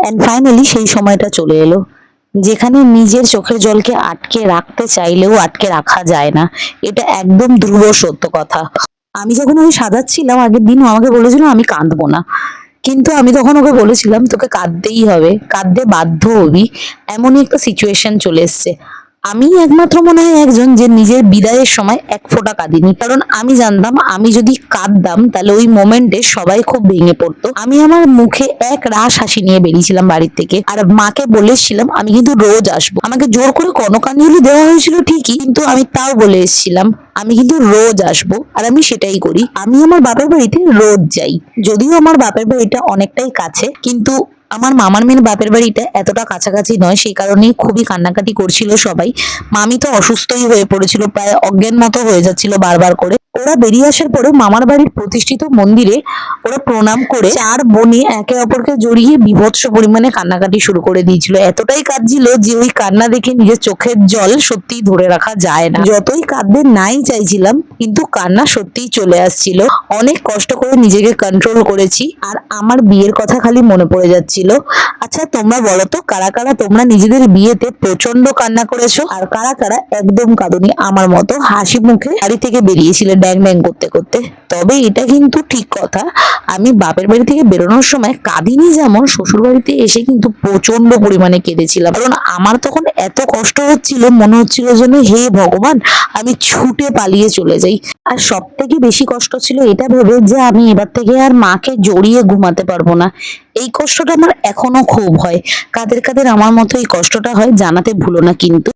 And finally সেই সময়টা চলে এলো যেখানে নিজের চোখের জলকে আটকে রাখতে চাইলেও আটকে রাখা যায় না। এটা একদম ধ্রুব সত্য কথা। আমি যখন ওই সাজাচ্ছিলাম আগের দিন, ও আমাকে বলেছিল আমি কাঁদবো না, কিন্তু আমি তখন ওকে বলেছিলাম তোকে কাঁদতেই হবে, কাঁদতে বাধ্য হবি, এমনই একটা সিচুয়েশন চলে এসছে। আমি একমাত্র মনে হয় একজন যে নিজের বিদায়ের সময় এক ফোঁটা কাঁদিনি, কারণ আমি জানতাম আমি যদি কাঁদতাম তাহলে ওই মোমেন্টে সবাই খুব ভেঙে পড়তো। আমি আমার মুখে এক রাশ হাসি নিয়ে বেরিয়েছিলাম বাড়ির থেকে, আর মাকে বলেছিলাম আমি কিন্তু রোজ আসবো। আমাকে জোর করে কনকাঞ্জলি দেওয়া হয়েছিল ঠিকই, কিন্তু আমি তাও বলে এসেছিলাম আমি কিন্তু রোজ আসবো, আর আমি সেটাই করি। আমি আমার বাপের বাড়িতে রোজ যাই, যদিও আমার বাপের বাড়িটা অনেকটাই কাছে, কিন্তু আমার মামার মেয়ের বাপের বাড়িটা এতটা কাছাকাছি নয়, সেই কারণেই খুবই কান্নাকাটি করছিল সবাই। মামি তো অসুস্থই হয়ে পড়েছিল, প্রায় অজ্ঞান মতো হয়ে যাচ্ছিল বারবার করে। ওরা বেরিয়ে আসার পরে মামার বাড়ির প্রতিষ্ঠিত মন্দিরে ওরা প্রণাম করে চার বোনে একে অপরকে জড়িয়ে বীভৎস পরিমাণে কান্নাকাটি শুরু করে দিয়েছিল। এতটাই কাঁদছিল যে ওই কান্না দেখে নিজের চোখের জল সত্যিই ধরে রাখা যায় না। যতই কাঁদতে নাই চাইছিলাম, কিন্তু কান্না সত্যিই চলে আসছিল। অনেক কষ্ট করে নিজেকে কন্ট্রোল করেছি, আর আমার বিয়ের কথা খালি মনে পড়ে যাচ্ছিল। আচ্ছা তোমরা বলো তো, কারা কারা তোমরা নিজেদের বিয়েতে প্রচন্ড কান্না করেছো, আর কারা কারা একদম কাঁদুনি আমার মতো হাসি মুখে বাড়ি থেকে বেরিয়েছিলে ড্যাং ড্যাং করতে করতে? তবে এটা কিন্তু ঠিক কথা, আমি বাপের বাড়ি থেকে বেরোনোর সময় কাঁদিনি, যেমন শ্বশুর বাড়িতে এসে কিন্তু প্রচন্ড পরিমাণে কেঁদেছিলাম। কারণ আমার তখন এত কষ্ট হচ্ছিল, মনে হচ্ছিল যেন হে ভগবান আমি ছুটে পালিয়ে চলে যাই। আর সব থেকে বেশি কষ্ট ছিল এটা ভেবে যে আমি এবার থেকে আর মাকে জড়িয়ে ঘুমাতে পারবো না। এই কষ্টটা আমার এখনো খুব হয়। কাদের কাদের আমার মতো এই কষ্টটা হয় জানাতে ভুলো না কিন্তু।